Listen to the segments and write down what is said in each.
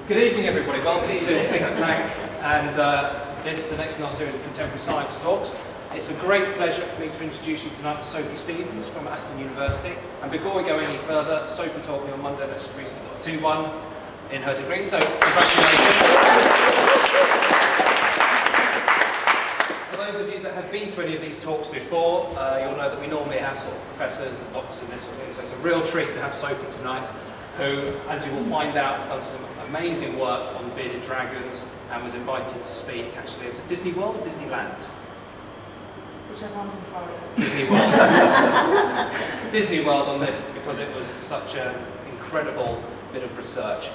Good evening, everybody. Welcome to Thinktank and the next in our series of Contemporary Science Talks. It's a great pleasure for me to introduce you tonight to Sophie Stevens from Aston University. And before we go any further, Sophie told me on Monday that she's recently got a 2-1 in her degree, so congratulations. For those of you that have been to any of these talks before, you'll know that we normally have sort of professors and doctors in this sort of thing, so it's a real treat to have Sophie tonight, who, as you will find out, has done some amazing work on bearded dragons and was invited to speak, actually. It was at Disney World or Disneyland? Whichever one's in Florida. Disney World. Disney World on this because it was such an incredible bit of research.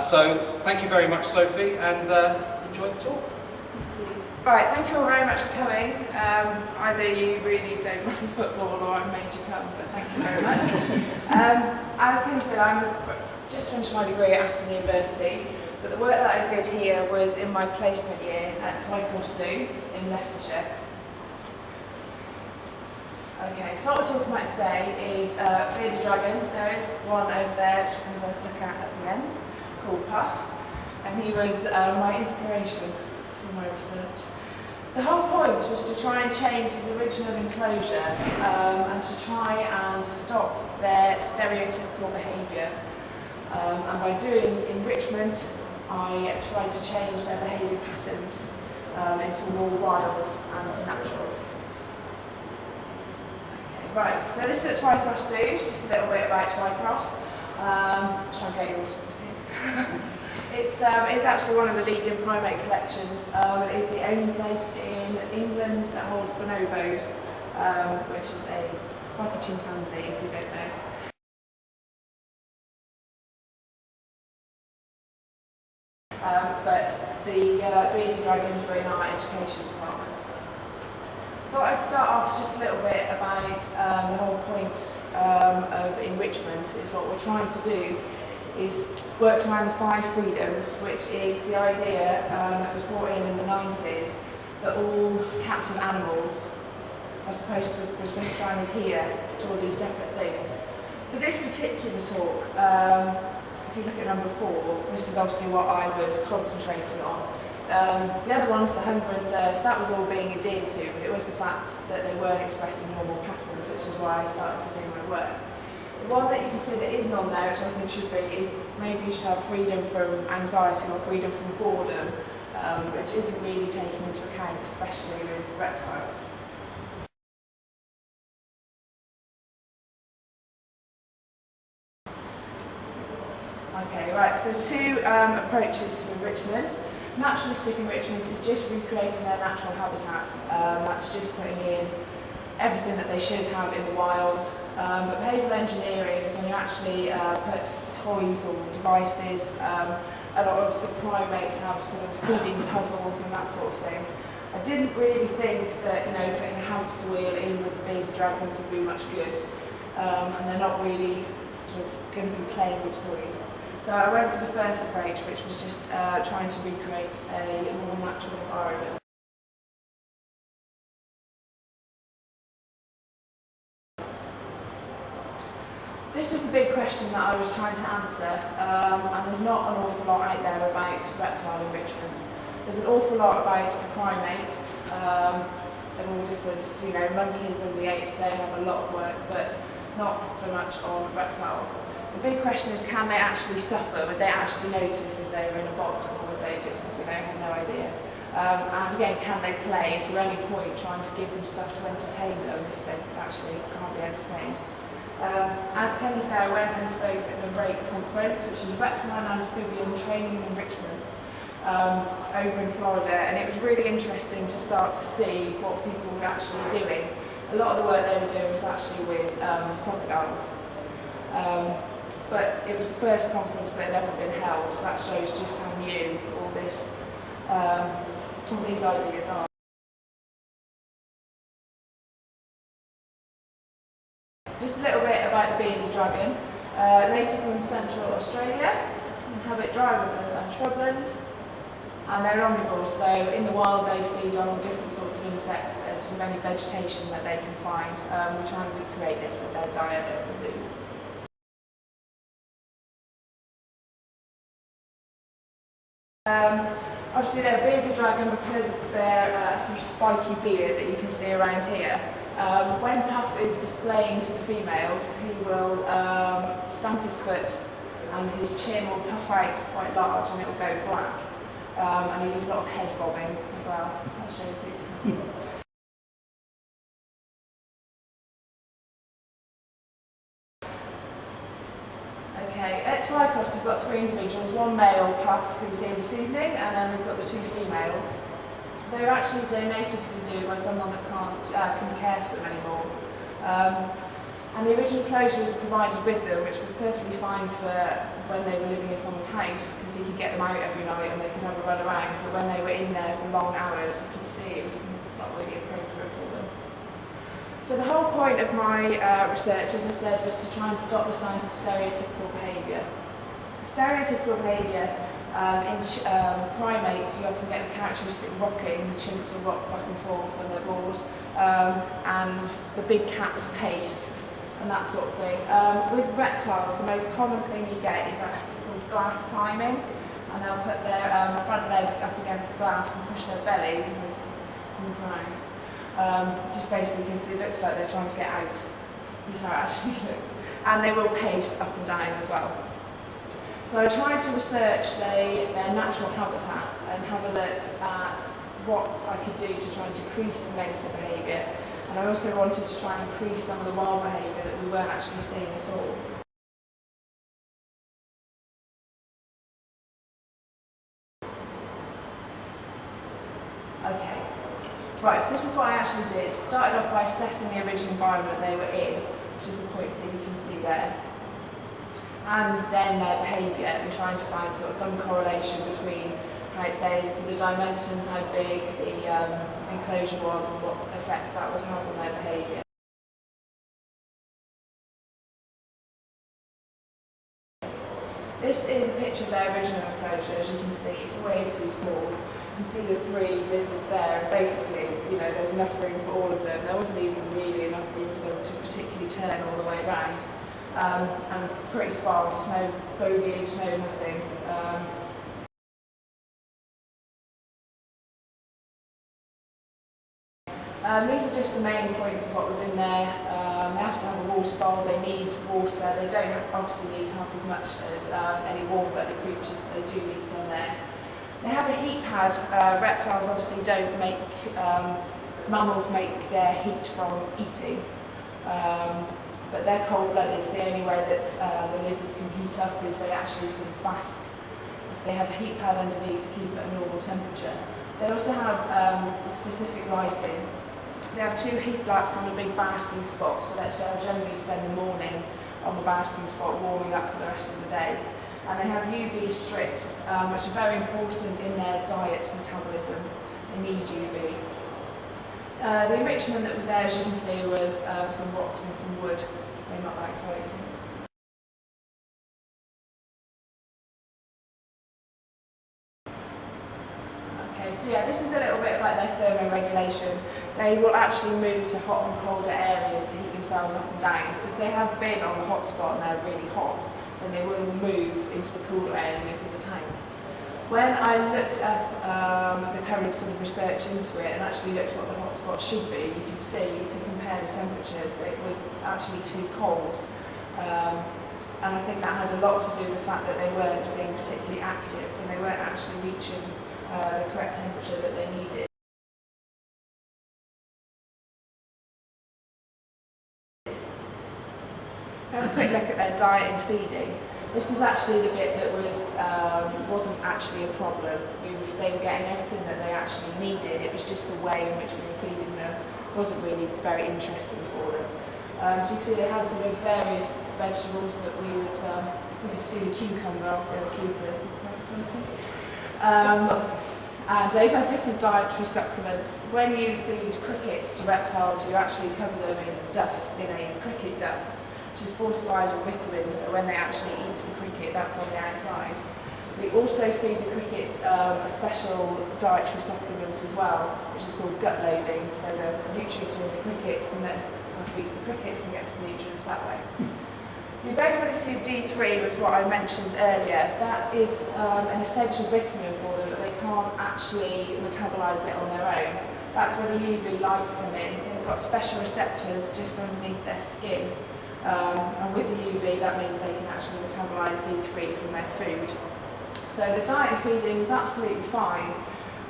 So thank you very much, Sophie, and enjoy the talk. Right, thank you all very much for coming. Either you really don't like football or I made you come, but thank you very much. As Penny said, I'm just finished my degree at Aston University, but the work that I did here was in my placement year at Twycross in Leicestershire. Okay, so what we're talking about today is bearded dragons. There is one over there which I'm going to look at the end, called Puff, and he was my inspiration for my research. The whole point was to try and change his original enclosure and to try and stop their stereotypical behaviour. And by doing enrichment, I tried to change their behaviour patterns into more wild and natural. Okay, right, so this is at Twycross Zoo, just a little bit about Twycross. Try and get you all to see. It's actually one of the leading primate collections. It is the only place in England that holds bonobos, which is like a chimpanzee, if you don't know. But the bearded dragons were in our education department. Thought I'd start off just a little bit about the whole point of enrichment. Is what we're trying to do is work around the 5 freedoms, which is the idea that was brought in the 90s that all captive animals we're supposed to try and adhere to all these separate things. For this particular talk, if you look at number 4, this is obviously what I was concentrating on. The other ones, the hunger and thirst, that was all being adhered to, but it was the fact that they weren't expressing normal patterns, which is why I started to do my work. The one that you can see that isn't on there, which I think should be, is maybe you should have freedom from anxiety or freedom from boredom, which isn't really taken into account, especially with reptiles. Okay, right, so there's 2 approaches to enrichment. Naturalistic enrichment is just recreating their natural habitat. That's just putting in everything that they should have in the wild. But behavioural engineering is when you actually put toys or devices. A lot of the primates have sort of feeding puzzles and that sort of thing. I didn't really think that putting a hamster wheel in with the bearded dragons would be much good. And they're not really sort of going to be playing with toys. So I went for the first approach, which was just trying to recreate a more natural environment. This was the big question that I was trying to answer, and there's not an awful lot out there about reptile enrichment. There's an awful lot about the primates. They're all different, monkeys and the apes, they have a lot of work, but not so much on reptiles. The big question is, can they actually suffer? Would they actually notice if they were in a box, or would they just, have no idea? And again, can they play? Is there any point trying to give them stuff to entertain them if they actually can't be entertained? As Penny said, I went and spoke at the RAPE conference, which is Reptile and Amphibian Training and Enrichment, over in Florida, and it was really interesting to start to see what people were actually doing. A lot of the work they were doing was actually with crocodiles. But it was the first conference that had ever been held, so that shows just how new all these ideas are. Just a little bit about the bearded dragon. Native from Central Australia, inhabit dry woodland and shrubland, and they're omnivores, so in the wild they feed on different sorts of insects and sort of any vegetation that they can find. We try and recreate this with their diet at the zoo. Obviously they're a bearded dragon because of their sort of spiky beard that you can see around here. When Puff is displaying to the females, he will stamp his foot and his chin will puff out quite large and it will go black. And he does a lot of head bobbing as well. I'll show you. Okay, at Twycross we've got 3 individuals, one male Puff who's here this evening, and then we've got the 2 females. They were actually donated to the zoo by someone that can care for them anymore. And the original closure was provided with them, which was perfectly fine for when they were living in someone's house, because he could get them out every night and they could have a run around. But when they were in there for long hours, you could see it was not really appropriate for them. So the whole point of my research, as I said, was to try and stop the signs of stereotypical behaviour. Stereotypical behaviour in primates, you often get the characteristic rocking. The chimps will rock back and forth when they're bored, and the big cat pace and that sort of thing. With reptiles, the most common thing you get is actually called glass climbing, and they'll put their front legs up against the glass and push their belly on the ground. Just basically because it looks like they're trying to get out. That's how it actually looks. And they will pace up and down as well. So I tried to research their natural habitat and have a look at what I could do to try and decrease the negative behaviour. And I also wanted to try and increase some of the wild behaviour that we weren't actually seeing at all. Okay, right, so this is what I actually did. Started off by assessing the original environment they were in, which is the points that you can see there. And then their behaviour, and trying to find sort of some correlation between how it's the dimensions, how big the enclosure was, and what effect that would have on their behaviour. This is a picture of their original enclosure. As you can see, it's way too small. You can see the 3 lizards there, and basically, you know, there's enough room for all of them. There wasn't even really enough room for them to particularly turn all the way around. And pretty sparse, no foliage, no nothing. These are just the main points of what was in there. They have to have a water bowl, they need water, they don't obviously need half as much as any warm-blooded creatures, but they do need some there. They have a heat pad. Reptiles obviously don't make, mammals make their heat from eating, but they're cold-blooded, so the only way that the lizards can heat up is they actually sort of bask. So they have a heat pad underneath to keep it at a normal temperature. They also have specific lighting. They have 2 heat lamps on a big basking spot, where they'll generally spend the morning on the basking spot warming up for the rest of the day. And they have UV strips, which are very important in their diet metabolism. They need UV. The enrichment that was there, as you can see, was some rocks and some wood, so not that exciting. So yeah, this is a little bit about their thermoregulation. They will actually move to hot and colder areas to heat themselves up and down. So if they have been on the hot spot and they're really hot, then they will move into the cooler areas of the tank. When I looked up the current sort of research into it and actually looked at what the hot spot should be, you can see, if you compare the temperatures, that it was actually too cold. And I think that had a lot to do with the fact that they weren't being particularly active and they weren't actually reaching the correct temperature that they needed. Have a quick look at their diet and feeding. This is actually the bit that wasn't actually a problem. They were getting everything that they actually needed. It was just the way in which we were feeding them wasn't really very interesting for them. So you can see they had sort of various vegetables that we'd steal a cucumber off the other keepers. And they've had different dietary supplements. When you feed crickets to reptiles, you actually cover them in dust, in a cricket dust, which is fortified with vitamins, so when they actually eat the cricket, that's on the outside. We also feed the crickets a special dietary supplement as well, which is called gut loading, so the nutrients are in the crickets and then feeds the crickets and gets the nutrients that way. The availability of D3 was what I mentioned earlier. That is an essential vitamin for them can't actually metabolise it on their own. That's where the UV lights come in. They've got special receptors just underneath their skin. And with the UV, that means they can actually metabolize D3 from their food. So the diet and feeding was absolutely fine,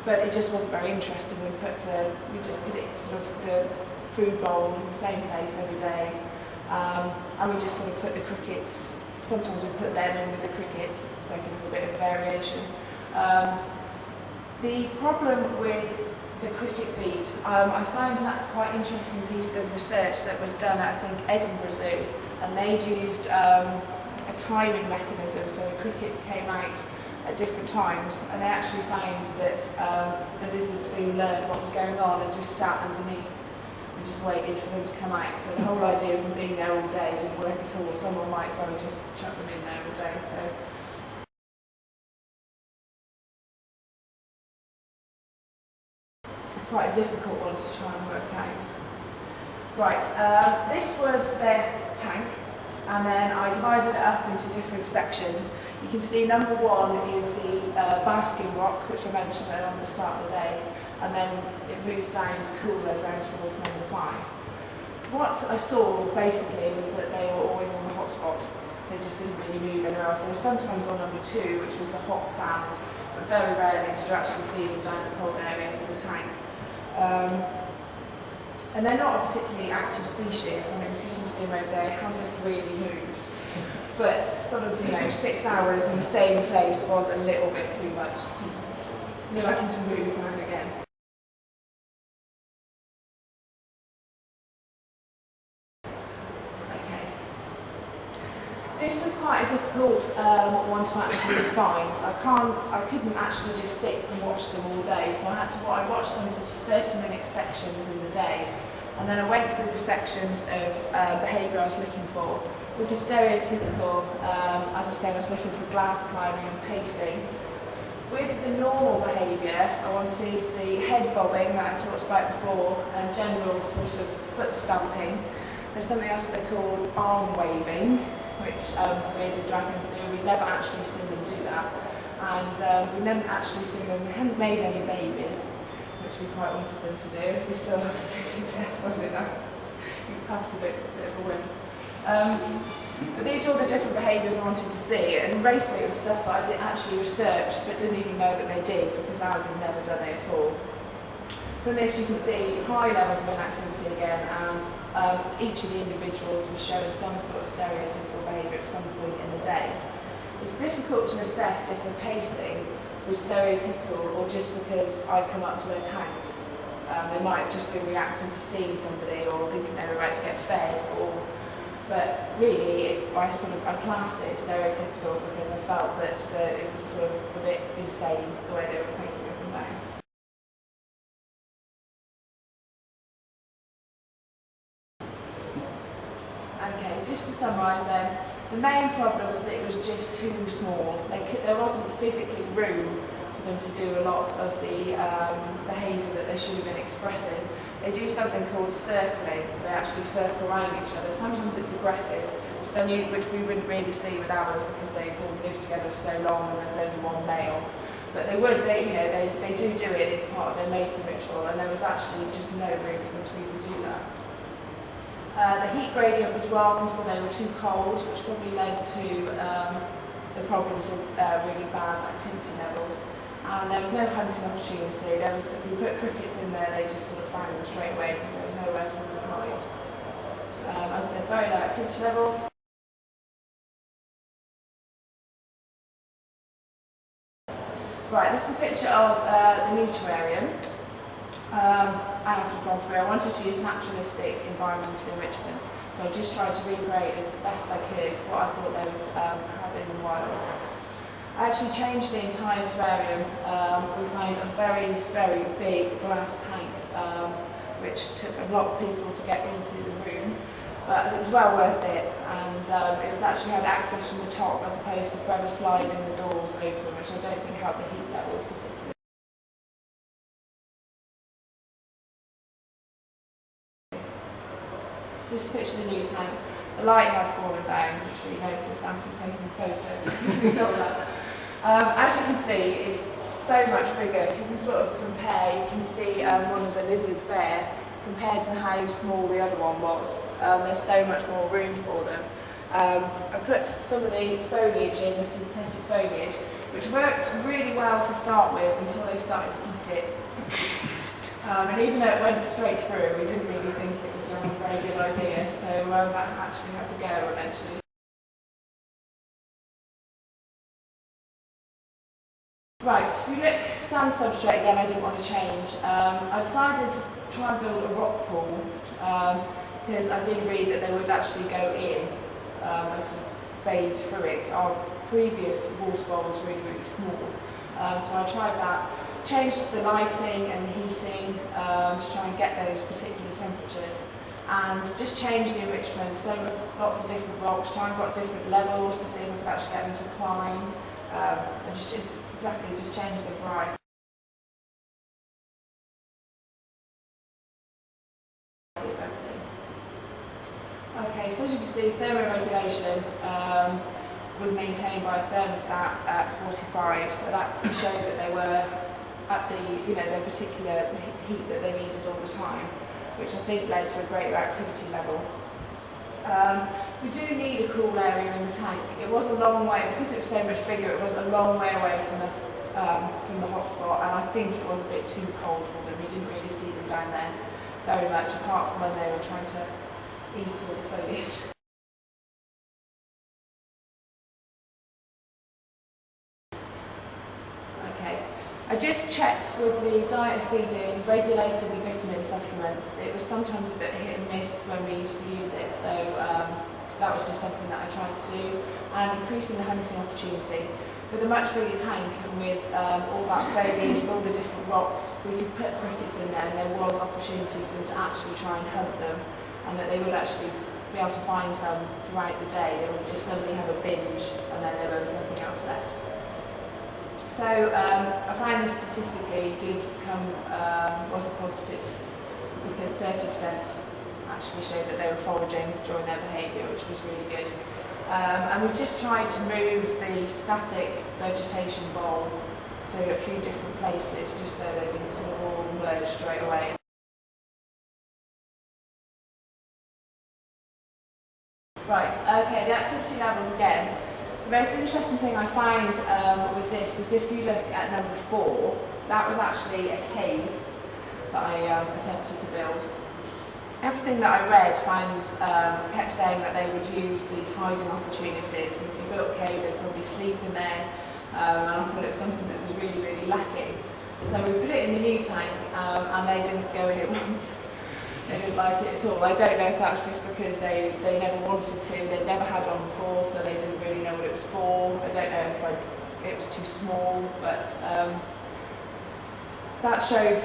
but it just wasn't very interesting. We just put it sort of the food bowl in the same place every day, and we just sort of put the crickets. Sometimes we put them in with the crickets, so they can have a bit of variation. The problem with the cricket feed, I found that quite interesting piece of research that was done at, I think, Edinburgh Zoo, and they'd used a timing mechanism, so the crickets came out at different times, and they actually found that the lizards who learned what was going on and just sat underneath and just waited for them to come out. So the whole idea of them being there all day didn't work at all. Someone might as well just chuck them in there all day. So. It's quite a difficult one to try and work out. Right, this was their tank, and then I divided it up into different sections. You can see number one is the basking rock, which I mentioned on the start of the day, and then it moves down to cooler, down towards number 5. What I saw basically was that they were always on the hot spot. They just didn't really move anywhere else. They were sometimes on number 2, which was the hot sand, but very rarely did you actually see them down the cold areas of the tank. And they're not a particularly active species. I mean, if you can see them over there, it hasn't really moved. But sort of, 6 hours in the same place was a little bit too much. You're lucky to move now and again. Okay. This was quite a difficult one to actually find. I couldn't actually just sit and watch them all day, so I watched them for 30-minute sections in the day, and then I went through the sections of behaviour I was looking for. With the stereotypical, as I said, I was looking for glass climbing and pacing. With the normal behaviour, I wanted the head bobbing that I talked about before, and general sort of foot stamping. There's something else that they call arm waving, which bearded dragons do. We've never actually seen them do that, and we never actually seen them. We hadn't made any babies, which we quite wanted them to do. We still haven't been successful with that. Perhaps a bit of a win. But these are all the different behaviours I wanted to see, and basically it was stuff that I did actually research but didn't even know that they did, because ours had never done it at all. From this you can see high levels of inactivity again, and each of the individuals was showing some sort of stereotypical behaviour at some point in the day. It's difficult to assess if the pacing was stereotypical or just because I'd come up to their tank. They might have just been reacting to seeing somebody or thinking they were about to get fed, but really I classed it as stereotypical because I felt that it was sort of a bit insane the way they were pacing up and down. Okay, just to summarise then, the main problem was that it was just too small. There wasn't physically room for them to do a lot of the behaviour that they should have been expressing. They do something called circling. They actually circle around each other. Sometimes it's aggressive, which we wouldn't really see with ours because they've all lived together for so long and there's only one male. But they do it as part of their mating ritual, and there was actually just no room for them to even do that. The heat gradient was wrong, so they were too cold, which probably led to the problems with really bad activity levels. And there was no hunting opportunity. If we put crickets in there, they just sort of found them straight away because there was nowhere for them to hide. As I said, very low activity levels. Right, this is a picture of the new terrarium. As we've gone through, I wanted to use naturalistic environmental enrichment, so I just tried to recreate as best I could what I thought they would have in the wild. I actually changed the entire terrarium. We found a very, very big glass tank, which took a lot of people to get into the room, but it was well worth it, and it was actually had access from the top as opposed to forever sliding the doors open, which I don't think helped the heat levels particularly. This is a picture of the new tank. The lighting has fallen down, which we noticed after taking a photo. As you can see, it's so much bigger. If you can sort of compare, you can see one of the lizards there compared to how small the other one was. There's so much more room for them. I put some of the foliage in, the synthetic foliage, which worked really well to start with until they started to eat it. And even though it went straight through, we didn't really think it was a very good idea, so that actually had to go eventually. Right, if we look sand substrate again, I didn't want to change. I decided to try and build a rock pool because I did read that they would actually go in and sort of bathe through it. Our previous water bowl was really, really small, so I tried that. Changed the lighting and the heating to try and get those particular temperatures, and just changed the enrichment. So lots of different rocks, try and got different levels to see if we could actually get them to climb, and just change the variety. Okay, so as you can see, thermoregulation was maintained by a thermostat at 45, so that to show that they were at the, their particular heat that they needed all the time, which I think led to a greater activity level. We do need a cool area in the tank. It was a long way, because it was so much bigger, it was a long way away from the hotspot, and I think it was a bit too cold for them. We didn't really see them down there very much, apart from when they were trying to eat all the foliage. Okay, I just checked with the diet feeding, regulated the vitamin supplements. It was sometimes a bit hit and miss when we used to use it, so that was just something that I tried to do, and increasing the hunting opportunity. With a much bigger tank and with all that foliage, all the different rocks, we could put crickets in there, and there was opportunity for them to actually try and hunt them, and that they would actually be able to find some throughout the day. They would just suddenly have a binge, and then there was nothing else left. So I find this statistically was a positive, because 30% actually showed that they were foraging during their behaviour, which was really good. And we just tried to move the static vegetation bowl to a few different places, just so they didn't sort of all merge straight away. Right, okay, the activity levels again. The most interesting thing I found with this was, if you look at number 4, that was actually a cave that I attempted to build. Everything that I read kept saying that they would use these hiding opportunities, and if you built a cave, they'd probably sleep in there, and I thought it was something that was really, really lacking. So we put it in the new tank, and they didn't go in it once. They didn't like it at all. I don't know if that was just because they never wanted to, they'd never had one before, so they didn't really know what it was for. I don't know if it was too small, but that showed,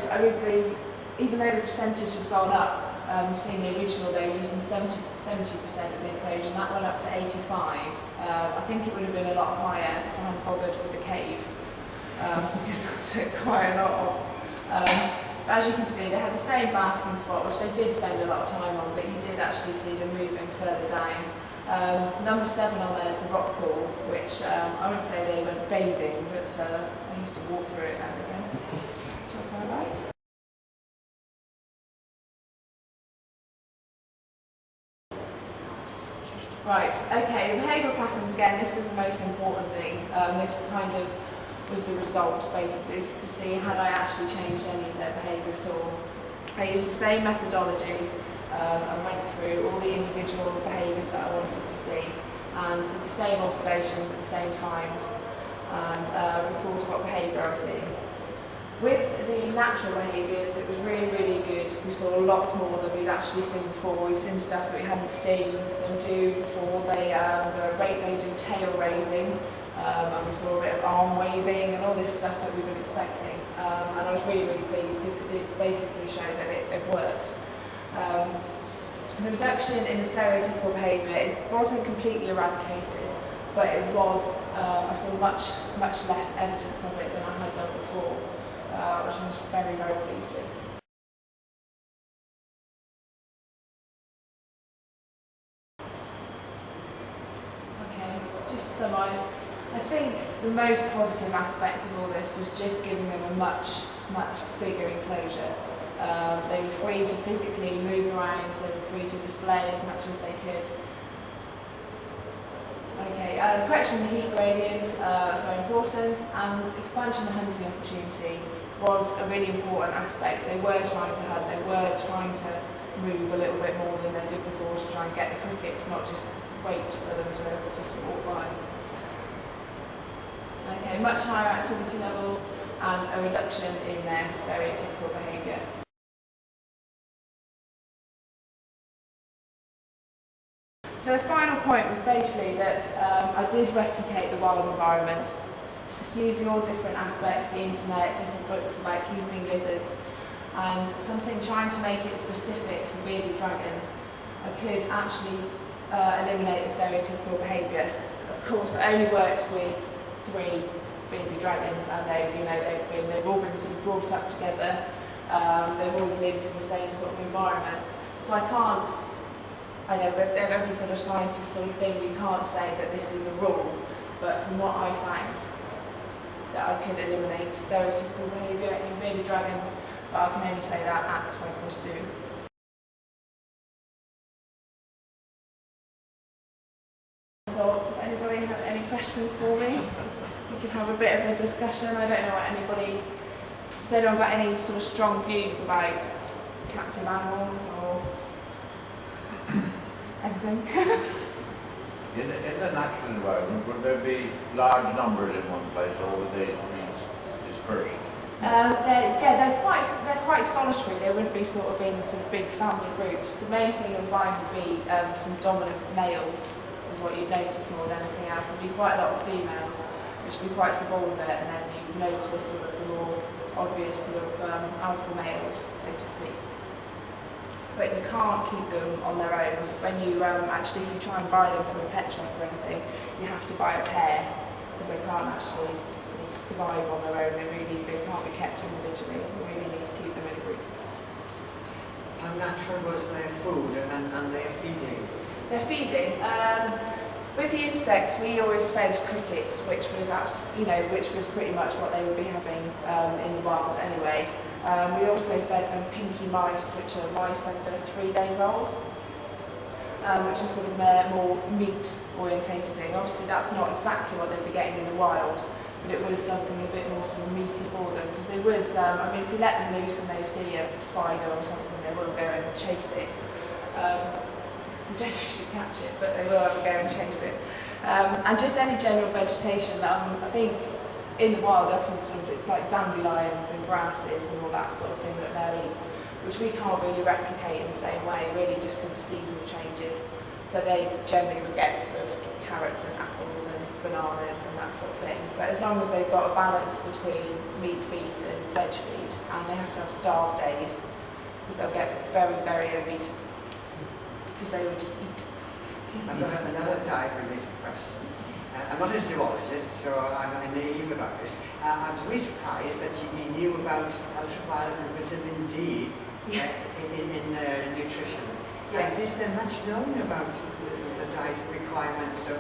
even though the percentage has gone up, you've seen the original, they were using 70% of the enclosure, and that went up to 85. I think it would have been a lot higher if I hadn't bothered with the cave, because that took quite a lot of. As you can see, they had the same basking spot, which they did spend a lot of time on, but you did actually see them moving further down. Number 7 on there is the rock pool, which I wouldn't say they went bathing, but I used to walk through it now and again. Right, okay, the behavioural patterns again, this was the most important thing. This kind of was the result, basically, to see had I actually changed any of their behaviour at all. I used the same methodology and went through all the individual behaviours that I wanted to see, and did the same observations at the same times, and reported what behaviour I was seeing. With the natural behaviours, it was really, really good. We saw lots more than we'd actually seen before. We'd seen stuff that we hadn't seen them do before. They do tail raising, and we saw a bit of arm waving and all this stuff that we've been expecting. And I was really, really pleased, because it did basically show that it worked. The reduction in the stereotypical behaviour, it wasn't completely eradicated, but it was, I saw much less evidence of it than I had done before, which I was very, very pleased with. Okay, just to summarise, I think the most positive aspect of all this was just giving them a much bigger enclosure. They were free to physically move around, they were free to display as much as they could. Okay, the correction of the heat gradient is very important, and expansion of the hunting opportunity was a really important aspect. They were trying to hunt, they were trying to move a little bit more than they did before to try and get the crickets, not just wait for them to just walk by. Okay, much higher activity levels and a reduction in their stereotypical behaviour. So the final point was basically that I did replicate the wild environment. It's using all different aspects, the internet, different books about keeping lizards, and something trying to make it specific for bearded dragons. I could actually eliminate the stereotypical behaviour. Of course, I only worked with 3 bearded dragons, and they've all been sort of brought up together. They've always lived in the same sort of environment. So I can't, I know every sort of scientist sort of thing, you can't say that this is a rule, but from what I found, that I could eliminate stereotypical behaviour in bearded dragons, but I can only say that at Twycross soon. Does anybody have any questions for me? We can have a bit of a discussion. I don't know what anybody, has anyone got any sort of strong views about captive animals or anything? In the natural environment, would there be large numbers in one place, or would they be dispersed? They're quite solitary. They wouldn't be sort of in sort of big family groups. The main thing you'll find would be some dominant males, is what you'd notice more than anything else. There'd be quite a lot of females, which would be quite subordinate, and then you'd notice sort of the more obvious sort of alpha males, so to speak. But you can't keep them on their own. When you actually, if you try and buy them from a pet shop or anything, you have to buy a pair, because they can't actually sort of survive on their own. They can't be kept individually. You really need to keep them in a group. How natural was their food and their feeding? Their feeding. With the insects, we always fed crickets, which was pretty much what they would be having in the wild anyway. We also fed them pinky mice, which are mice that are 3 days old, which is sort of a more meat-orientated thing. Obviously, that's not exactly what they'd be getting in the wild, but it was something a bit more sort of meaty for them, because they would, if you let them loose and they see a spider or something, they will go and chase it. They don't usually catch it, but they will go and chase it. And just any general vegetation, I think in the wild often sort of, it's like dandelions and grasses and all that sort of thing that they'll eat, which we can't really replicate in the same way, really, just because the season changes. So they generally would get sort of carrots and apples and bananas and that sort of thing. But as long as they've got a balance between meat feed and veg feed, and they have to have starved days, because they'll get very, very obese, because they would just eat. I've got another dive-related question. I'm not a zoologist, so I'm naive about this. I was really surprised that you knew about ultraviolet and vitamin D in nutrition. Yes. Is there much known about the diet requirements of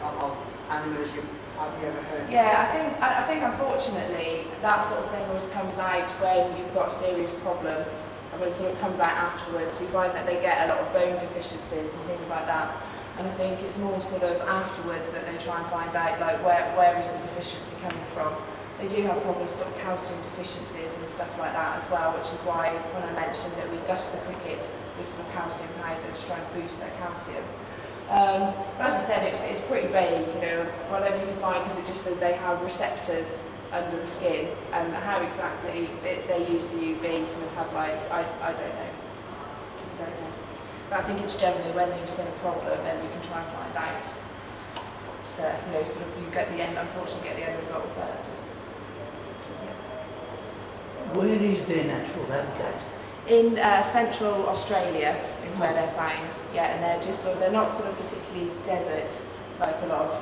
animals you've hardly ever heard of? Yeah, I think unfortunately that sort of thing always comes out when you've got a serious problem, and when it sort of comes out afterwards. You find that they get a lot of bone deficiencies and things like that. And I think it's more sort of afterwards that they try and find out, like, where is the deficiency coming from. They do have problems sort of calcium deficiencies and stuff like that as well, which is why when I mentioned that we dust the crickets with sort of calcium powder to try and boost their calcium. But as I said, it's pretty vague, you know. Whatever you can find is it just says they have receptors under the skin, and how exactly they use the UV to metabolize, I don't know. But I think it's generally when you've seen a problem, then you can try and find out. It's, you know, sort of you get the end, unfortunately, get the end result first. Yeah. Where is their natural habitat? In central Australia is where they're found. Yeah, and they're just they're not sort of particularly desert like a lot of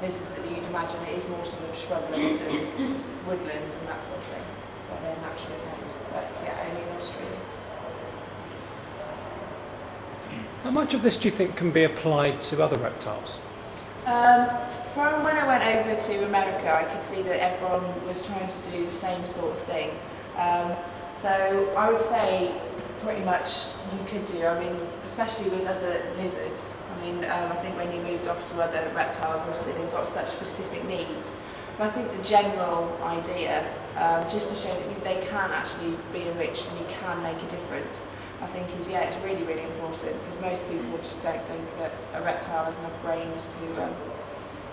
lizards that you'd imagine. It is more sort of shrubland and woodland and that sort of thing. That's where they're naturally found. But yeah, only in Australia. How much of this do you think can be applied to other reptiles? From when I went over to America, I could see that everyone was trying to do the same sort of thing. So I would say pretty much you could do, I mean, especially with other lizards. I mean, I think when you moved off to other reptiles, obviously they've got such specific needs. But I think the general idea, just to show that they can actually be enriched and you can make a difference, I think is, yeah, it's really, really important, because most people just don't think that a reptile has enough brains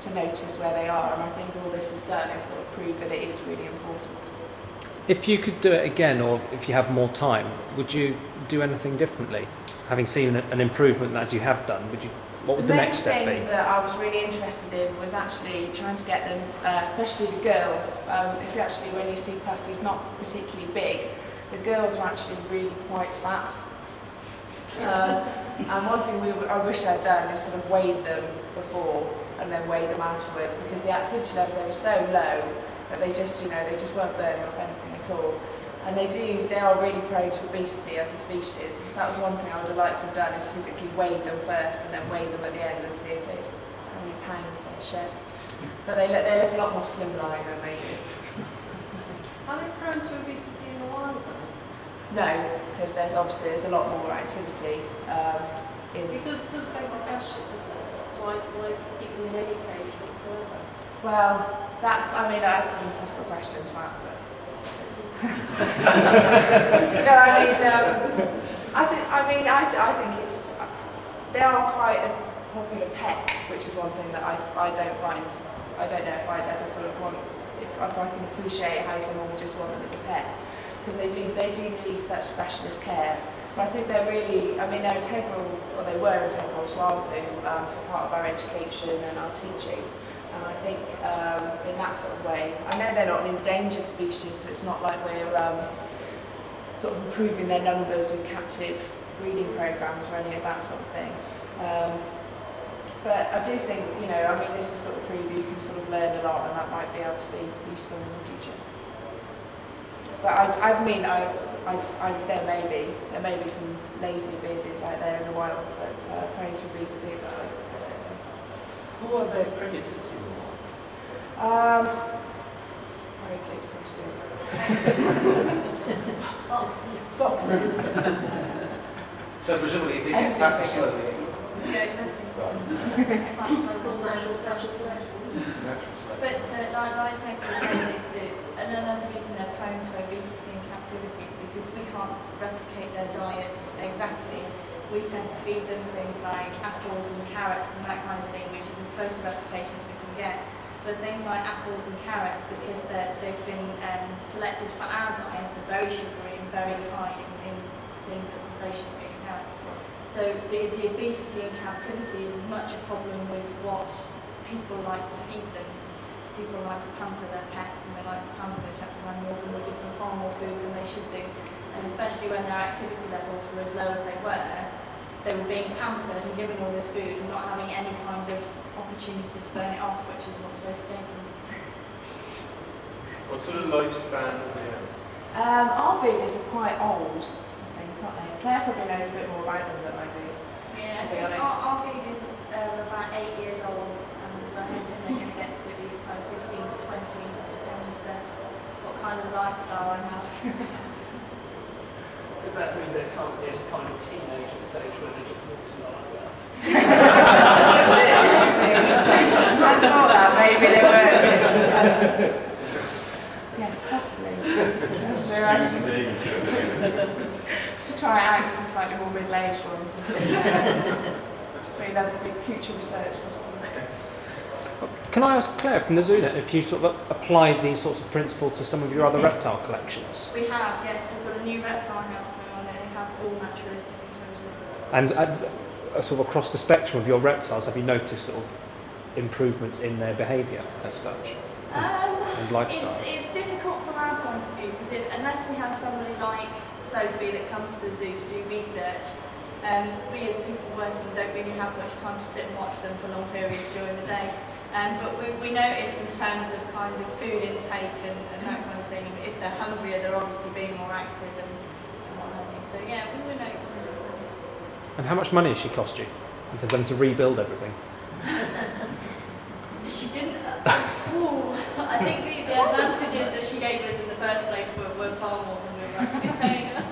to notice where they are, and I think all this has done is sort of prove that it is really important. If you could do it again, or if you have more time, would you do anything differently? Having seen an improvement as you have done, what would the next step be? The main thing that I was really interested in was actually trying to get them, especially the girls. If you actually, when you see Puffy's not particularly big, the girls are actually really quite fat. And one thing I wish I'd done is sort of weighed them before and then weigh them afterwards, because the activity levels, they were so low that they just, you know, they just weren't burning off anything at all. And they are really prone to obesity as a species. So that was one thing I would have liked to have done, is physically weighed them first and then weighed them at the end and see if they'd, how many pounds they'd shed. But they look a lot more slimline than they did. Are they prone to obesity in the wild though? No, because there's a lot more activity. It does beg the question, doesn't it? Why keep them in any cage whatsoever? Well, that's an impossible question to answer. No, I think it's, they are quite a popular pet, which is one thing that I don't find, I don't know if I'd ever sort of want, if I can appreciate how someone would just want them as a pet, because they do need such specialist care. But I think they're really, I mean, they're integral, or they were integral to our zoo for part of our education and our teaching. And I think in that sort of way, I know they're not an endangered species, so it's not like we're sort of improving their numbers with captive breeding programs or any of that sort of thing. But I do think, you know, I mean, this is sort of prove you can sort of learn a lot, and that might be able to be useful in the future. But there may be some lazy beardies out there in the wild that are prone to obesity, but I don't know. Who are their predators in the wild? Very good question. Foxes. So presumably you think it's that slowly? Yeah, exactly. That's like natural selection. But like I said, another reason they're prone to obesity in captivity is because we can't replicate their diet exactly. We tend to feed them things like apples and carrots and that kind of thing, which is as close to replication as we can get. But things like apples and carrots, because they've been selected for our diet, are very sugary and very high in things that they shouldn't really have. So the obesity in captivity is as much a problem with what people like to feed them. People like to pamper their pets, and they like to pamper their captive animals, and they give them far more food than they should do. And especially when their activity levels were as low as they were being pampered and given all this food and not having any kind of opportunity to burn it off, which is what Sophie gave them. What sort of lifespan do they have? Our beardies are quite old, I think, aren't they? Claire probably knows a bit more about them than I do, Yeah, to be honest. our babies are about 8 years old, and we're hoping they're going to get to at least kind of 15 to 20, depends what kind of lifestyle they have. Does that mean they're currently at a kind of teenager stage where they just walk along like that? I thought that maybe they were. Yes, possibly. They're actually to try out some slightly more middle-aged ones and see. Maybe that'd be future research, possibly. Can I ask Claire from the zoo then, if you sort of applied these sorts of principles to some of your other reptile collections? We have, yes. We've got a new reptile house now, and they have all naturalistic enclosures. And sort of across the spectrum of your reptiles, have you noticed sort of improvements in their behaviour as such? And lifestyle? It's difficult from our point of view, because unless we have somebody like Sophie that comes to the zoo to do research, we as people working don't really have much time to sit and watch them for long periods during the day. But we notice in terms of kind of food intake and that kind of thing, if they're hungrier, they're obviously being more active and what have you. So yeah, we were noticing the difference. And how much money has she cost you in terms of having to rebuild everything? I think the advantages that she gave us in the first place were far more than we were actually paying her.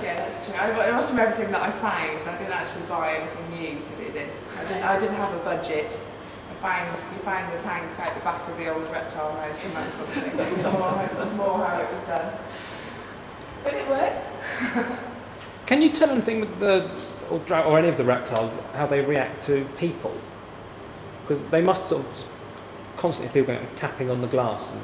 Yeah, that's true. It was from everything that I found. I didn't actually buy anything new to do this. I didn't have a budget. We found the tank out the back of the old reptile house and that sort of thing. It was more how it was done. But it worked. Can you tell anything with the, or any of the reptiles, how they react to people? Because they must sort of constantly feel going tapping on the glass and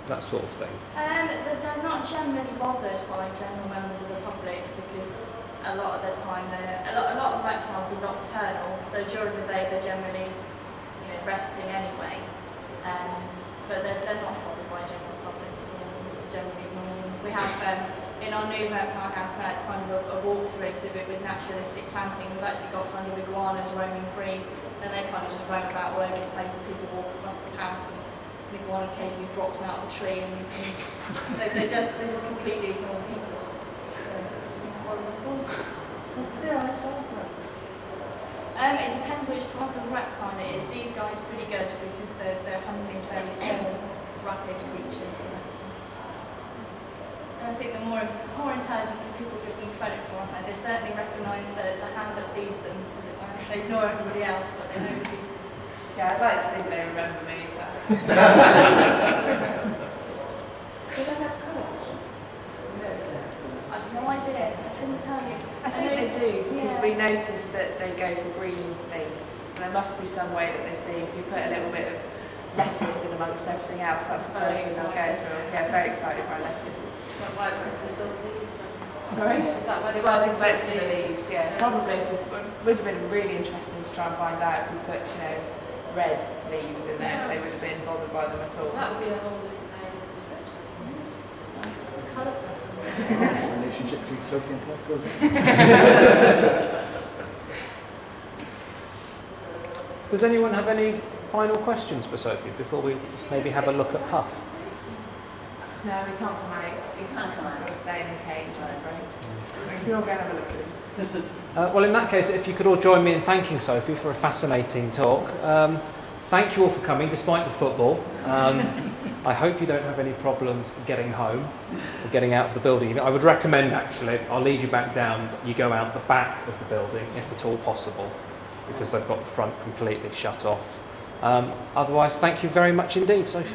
that sort of thing. They're not generally bothered by general members of the public because a lot of the time a lot of reptiles are nocturnal, so during the day they're generally resting anyway. But they're not bothered by general public at all, which is generally ignoring. We have in our new reptile house now, it's kind of a walkthrough exhibit with naturalistic planting. We've actually got kind of iguanas roaming free, and they kind of just roam about all over the place, and people walk across the path. An iguana occasionally drops out of the tree, and they just completely ignore people. So it doesn't seem to bother them at all. It depends which type of reptile it is. These guys are pretty good because they're hunting fairly small, rapid creatures. And I think the more intelligent people give them credit for, aren't they? They certainly recognise the hand that feeds them. They ignore everybody else, but they know the people. Yeah, I'd like to think they remember me. But Do they have colours? I've no idea. I couldn't tell you. I think they do, because we noticed that they go for green things. So there must be some way that they see if you put a little bit of lettuce in amongst everything else, that's the first thing they'll go through. Yeah, very excited by lettuce. Sorry? Is that why they went for the leaves? Yeah, probably. It would have been really interesting to try and find out if we put, red leaves in there. They would have been bothered by them at all. That would be a whole different area of research. Colourful. Relationship between Sophie and Twycross. Does anyone have any final questions for Sophie before we maybe have a look at Puff? No, we can't come out. He can't come out. He's got to stay in the cage, I'm afraid. We're all going to have a look at him. Well, in that case, if you could all join me in thanking Sophie for a fascinating talk. Thank you all for coming, despite the football. I hope you don't have any problems getting home or getting out of the building. I would recommend, actually, I'll lead you back down, you go out the back of the building, if at all possible, because they've got the front completely shut off. Otherwise, thank you very much indeed, Sophie.